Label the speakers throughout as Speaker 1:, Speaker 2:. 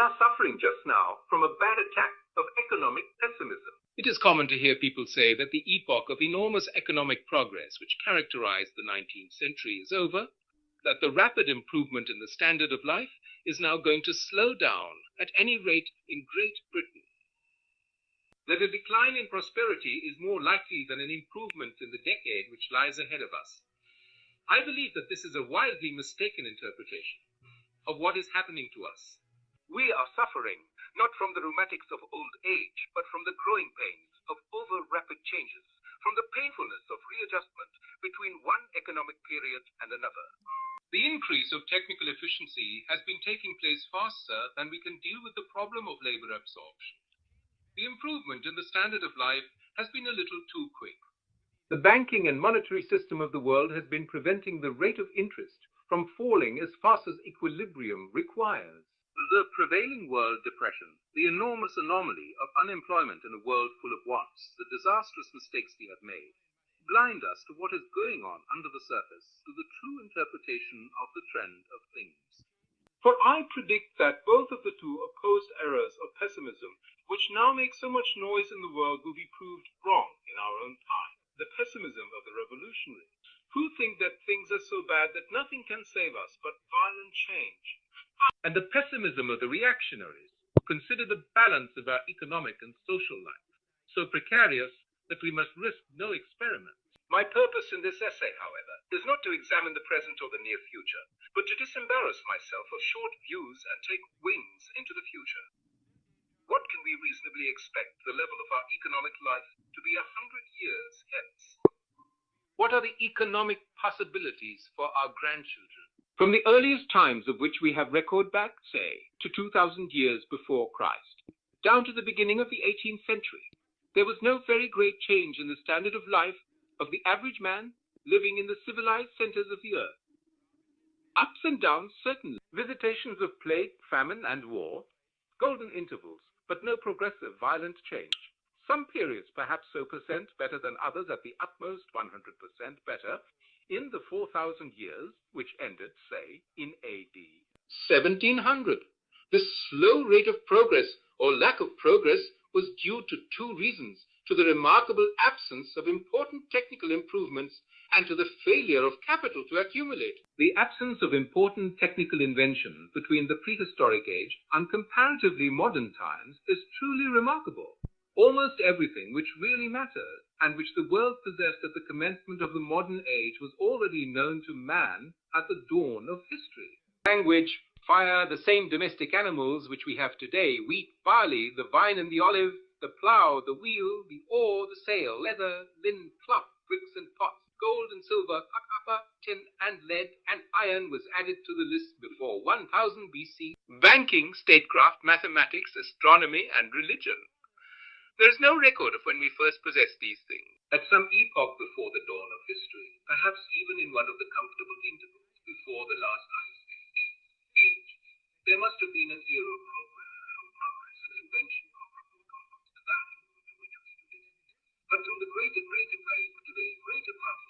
Speaker 1: are suffering just now from a bad attack of economic pessimism.
Speaker 2: It is common to hear people say that the epoch of enormous economic progress which characterized the 19th century is over, that the rapid improvement in the standard of life is now going to slow down, at any rate in Great Britain. That a decline in prosperity is more likely than an improvement in the decade which lies ahead of us. I believe that this is a wildly mistaken interpretation of what is happening to us.
Speaker 1: We are suffering not from the rheumatics of old age, but from the growing pains of over-rapid changes, from the painfulness of readjustment between one economic period and another.
Speaker 2: The increase of technical efficiency has been taking place faster than we can deal with the problem of labor absorption. The improvement in the standard of life has been a little too quick.
Speaker 1: The banking and monetary system of the world has been preventing the rate of interest from falling as fast as equilibrium requires. The prevailing world depression, the enormous anomaly of unemployment in a world full of wants, the disastrous mistakes we have made, blind us to what is going on under the surface, to the true interpretation of the trend of things. For I predict that both of the two opposed errors of pessimism, which now make so much noise in the world, will be proved wrong in our own time. The pessimism of the revolutionaries, who think that things are so bad that nothing can save us but violent change, and the pessimism of the reactionaries, who consider the balance of our economic and social life so precarious that we must risk no experiments. My purpose in this essay, however, is not to examine the present or the near future, but to disembarrass myself of short views and take wings into the future. What can we reasonably expect the level of our economic life to be 100 years hence? What are the economic possibilities for our grandchildren? From the earliest times of which we have record back, say, to 2,000 years before Christ, down to the beginning of the 18th century, there was no very great change in the standard of life of the average man living in the civilized centers of the earth. Ups and downs, certainly, visitations of plague, famine, and war, golden intervals, but no progressive violent change. Some periods perhaps so percent better than others, at the utmost 100% better, in the 4,000 years which ended, say, in AD 1700. This slow rate of progress or lack of progress was due to two reasons: to the remarkable absence of important technical improvements and to the failure of capital to accumulate. The absence of important technical invention between the prehistoric age and comparatively modern times is truly remarkable. Almost everything which really mattered and which the world possessed at the commencement of the modern age was already known to man at the dawn of history. Language, fire, the same domestic animals which we have today, wheat, barley, the vine and the olive, the plough, the wheel, the oar, the sail, leather, linen, cloth, bricks and pots, gold and silver, copper, tin and lead and iron was added to the list before 1000 BC. Banking, statecraft, mathematics, astronomy and religion. There is no record of when we first possessed these things. At some epoch before the dawn of history, perhaps even in one of the comfortable intervals before the last ice age, there must have been an era of progress and invention comparable to that in which we live. But through the greater depression of today's greater part of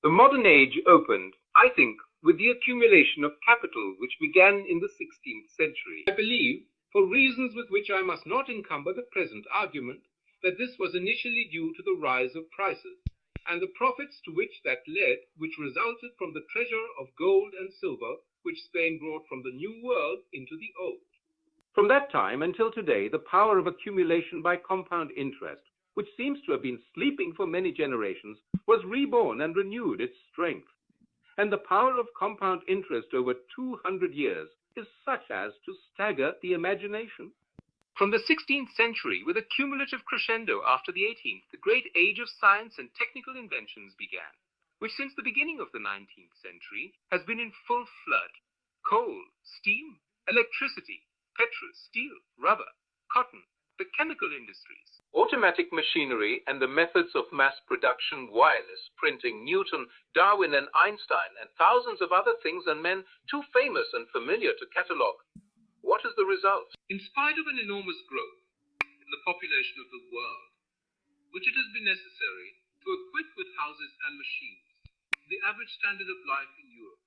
Speaker 1: the modern age opened, I think, with the accumulation of capital which began in the 16th century. I believe, for reasons with which I must not encumber the present argument, that this was initially due to the rise of prices, and the profits to which that led, which resulted from the treasure of gold and silver which Spain brought from the New World into the Old. From that time until today, the power of accumulation by compound interest, which seems to have been sleeping for many generations, was reborn and renewed its strength. And the power of compound interest over 200 years is such as to stagger the imagination. From the 16th century, with a cumulative crescendo after the 18th, the great age of science and technical inventions began, which since the beginning of the 19th century has been in full flood. Coal, steam, electricity, petrol, steel, rubber, cotton, the chemical industries, automatic machinery and the methods of mass production, wireless, printing, Newton, Darwin and Einstein, and thousands of other things and men too famous and familiar to catalogue. What is the result? In spite of an enormous growth in the population of the world, which it has been necessary to equip with houses and machines, the average standard of life in Europe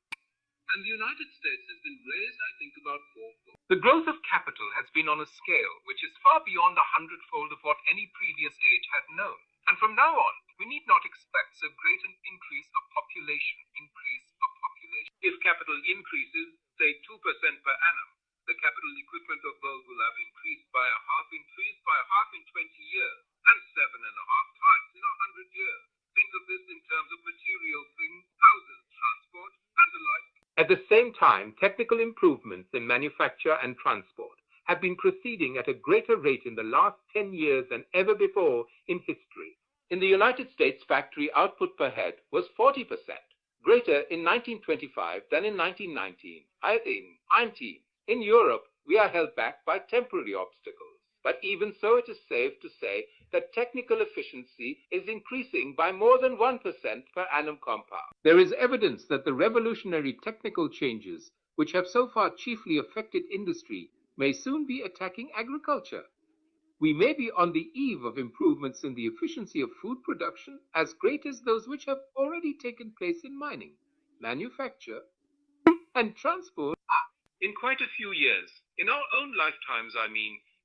Speaker 2: and the United States has been raised, I think, about fourfold.
Speaker 1: The growth of capital has been on a scale which is far beyond 100-fold of what any previous age had known. And from now on, we need not expect so great an increase of population. If capital increases, say 2% per annum, the capital equipment of world will have increased by a half in 20 years, and 7.5 times in 100 years. Think of this in terms of material things, houses, transport, and the like. At the same time, technical improvements in manufacture and transport have been proceeding at a greater rate in the last 10 years than ever before in history. In the United States, factory output per head was 40% greater in 1925 than in 1919. In Europe, we are held back by temporary obstacles. But even so, it is safe to say that technical efficiency is increasing by more than 1% per annum compound. There is evidence that the revolutionary technical changes, which have so far chiefly affected industry, may soon be attacking agriculture. We may be on the eve of improvements in the efficiency of food production as great as those which have already taken place in mining, manufacture, and transport.
Speaker 2: In quite a few years, in our own lifetimes,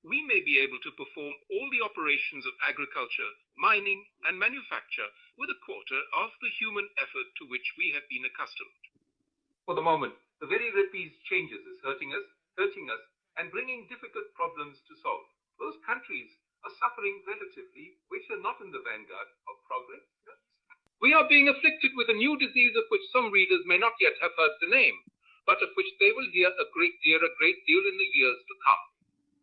Speaker 2: we may be able to perform all the operations of agriculture, mining, and manufacture with a quarter of the human effort to which we have been accustomed.
Speaker 1: For the moment, the very rate of these changes is hurting us, and bringing difficult problems to solve. Those countries are suffering relatively, which are not in the vanguard of progress.
Speaker 2: We are being afflicted with a new disease of which some readers may not yet have heard the name, but of which they will hear a great deal in the years to come,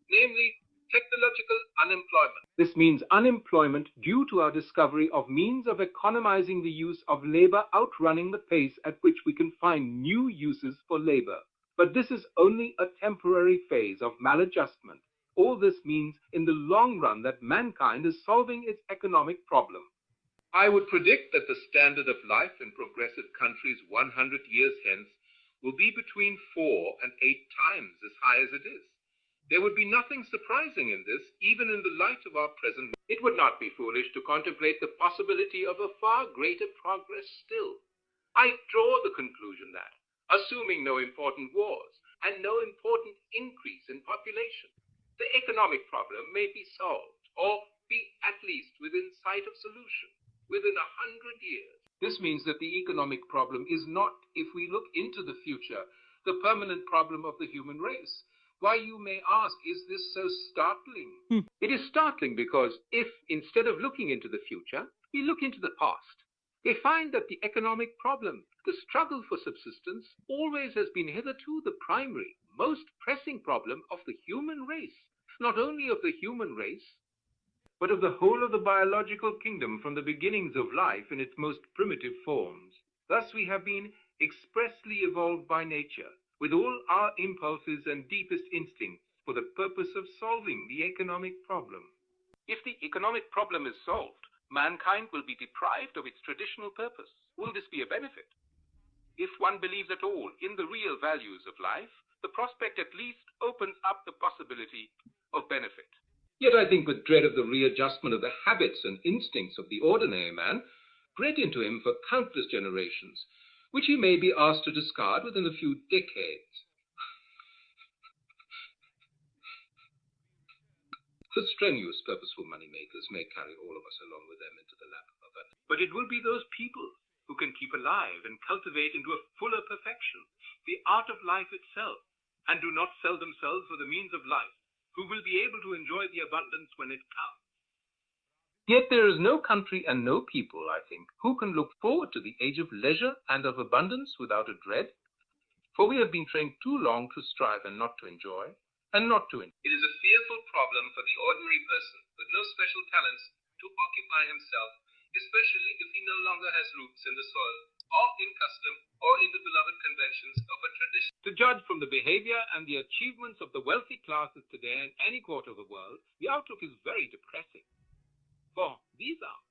Speaker 2: namely technological unemployment.
Speaker 1: This means unemployment due to our discovery of means of economizing the use of labor outrunning the pace at which we can find new uses for labor. But this is only a temporary phase of maladjustment. All this means in the long run that mankind is solving its economic problem.
Speaker 2: I would predict that the standard of life in progressive countries 100 years hence will be between 4 and 8 times as high as it is. There would be nothing surprising in this, even in the light of our present.
Speaker 1: It would not be foolish to contemplate the possibility of a far greater progress still. I draw the conclusion that, assuming no important wars and no important increase in population, the economic problem may be solved, or be at least within sight of solution, within 100 years. This means that the economic problem is not, if we look into the future, the permanent problem of the human race. Why, you may ask, is this so startling? It is startling because if, instead of looking into the future, we look into the past, we find that the economic problem, the struggle for subsistence, always has been hitherto the primary, most pressing problem of the human race. Not only of the human race, but of the whole of the biological kingdom from the beginnings of life in its most primitive forms. Thus we have been expressly evolved by nature, with all our impulses and deepest instincts, for the purpose of solving the economic problem. If the economic problem is solved, mankind will be deprived of its traditional purpose. Will this be a benefit? If one believes at all in the real values of life, the prospect at least opens up the possibility of benefit. Yet I think with dread of the readjustment of the habits and instincts of the ordinary man, bred into him for countless generations, which he may be asked to discard within a few decades. The strenuous, purposeful moneymakers may carry all of us along with them into the lap of others. But it will be those people who can keep alive and cultivate into a fuller perfection the art of life itself, and do not sell themselves for the means of life, who will be able to enjoy the abundance when it comes. Yet there is no country and no people, I think, who can look forward to the age of leisure and of abundance without a dread, for we have been trained too long to strive and not to enjoy, and not to enjoy. It is a fearful problem for the ordinary person with no special talents to occupy himself, especially if he no longer has roots in the soil, or in custom, or in the beloved conventions of a tradition. To judge from the behavior and the achievements of the wealthy classes today in any quarter of the world, the outlook is very depressing. For these are,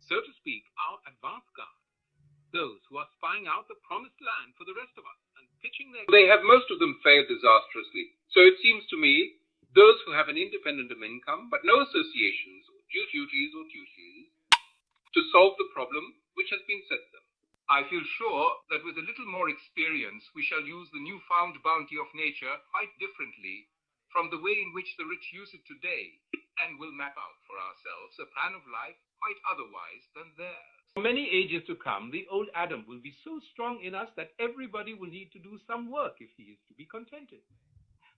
Speaker 1: so to speak, our advance guard, those who are spying out the promised land for the rest of us and pitching their... They have most of them failed disastrously. So it seems to me, those who have an independent income, but no associations, or duties, to solve the problem which has been set them. I feel sure that with a little more experience, we shall use the newfound bounty of nature quite differently from the way in which the rich use it today, and will map out for ourselves a plan of life quite otherwise than theirs.
Speaker 2: For many ages to come, the old Adam will be so strong in us that everybody will need to do some work if he is to be contented.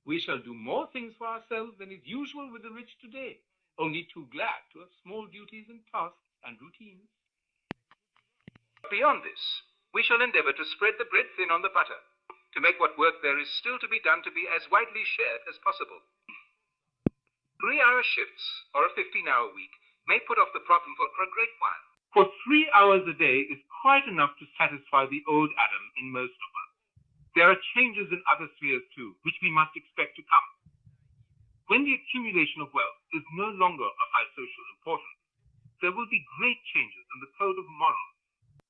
Speaker 2: We shall do more things for ourselves than is usual with the rich today, only too glad to have small duties and tasks and routines.
Speaker 1: Beyond this, we shall endeavor to spread the bread thin on the butter, to make what work there is still to be done to be as widely shared as possible. 3-hour shifts or a 15-hour week may put off the problem for a great while.
Speaker 2: For 3 hours a day is quite enough to satisfy the old Adam in most of us. There are changes in other spheres too, which we must expect to come. When the accumulation of wealth is no longer of high social importance, there will be great changes in the code of morals.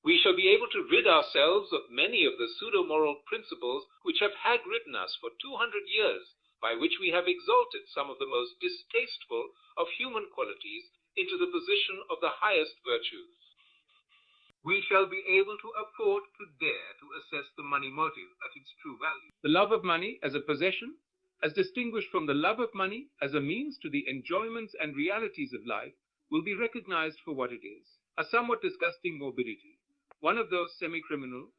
Speaker 2: We shall be able to rid ourselves of many of the pseudo-moral principles which have hag-ridden us for 200 years, by which we have exalted some of the most distasteful of human qualities into the position of the highest virtues.
Speaker 1: We shall be able to afford to dare to assess the money motive at its true value.
Speaker 2: The love of money as a possession, as distinguished from the love of money as a means to the enjoyments and realities of life, will be recognized for what it is, a somewhat disgusting morbidity, one of those semi-criminal,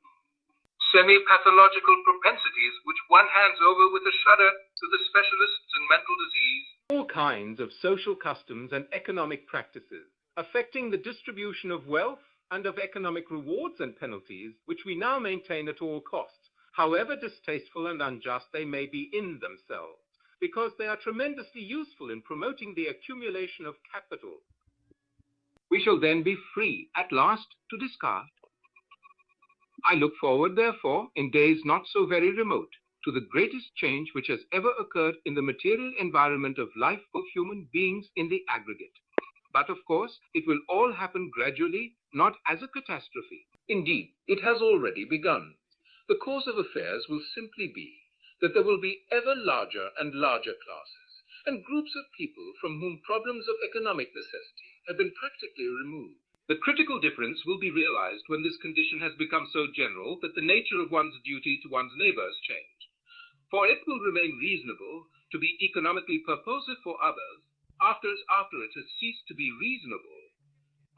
Speaker 1: semi-pathological propensities which one hands over with a shudder to the specialists in mental disease.
Speaker 2: All kinds of social customs and economic practices affecting the distribution of wealth and of economic rewards and penalties, which we now maintain at all costs, however distasteful and unjust they may be in themselves, because they are tremendously useful in promoting the accumulation of capital. We shall then be free at last to discard. I look forward, therefore, in days not so very remote, to the greatest change which has ever occurred in the material environment of life of human beings in the aggregate. But of course, it will all happen gradually, not as a catastrophe.
Speaker 1: Indeed, it has already begun. The course of affairs will simply be that there will be ever larger and larger classes, and groups of people from whom problems of economic necessity have been practically removed. The critical difference will be realized when this condition has become so general that the nature of one's duty to one's neighbors change. For it will remain reasonable to be economically purposive for others after it has ceased to be reasonable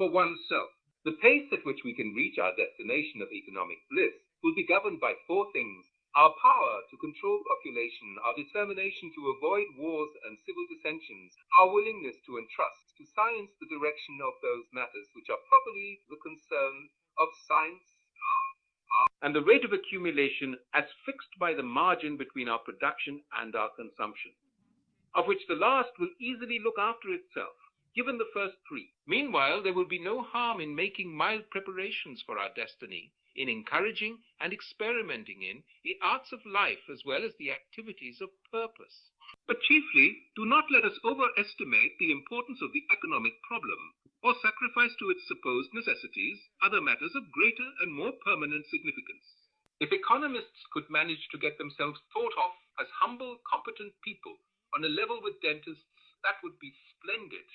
Speaker 1: for oneself. The pace at which we can reach our destination of economic bliss will be governed by 4 things: our power to control population, our determination to avoid wars and civil dissensions, our willingness to entrust to science the direction of those matters which are properly the concern of science,
Speaker 2: and the rate of accumulation as fixed by the margin between our production and our consumption, of which the last will easily look after itself, given the first 3. Meanwhile, there will be no harm in making mild preparations for our destiny, in encouraging and experimenting in the arts of life as well as the activities of purpose.
Speaker 1: But chiefly, do not let us overestimate the importance of the economic problem, or sacrifice to its supposed necessities other matters of greater and more permanent significance. If economists could manage to get themselves thought of as humble, competent people on a level with dentists, that would be splendid.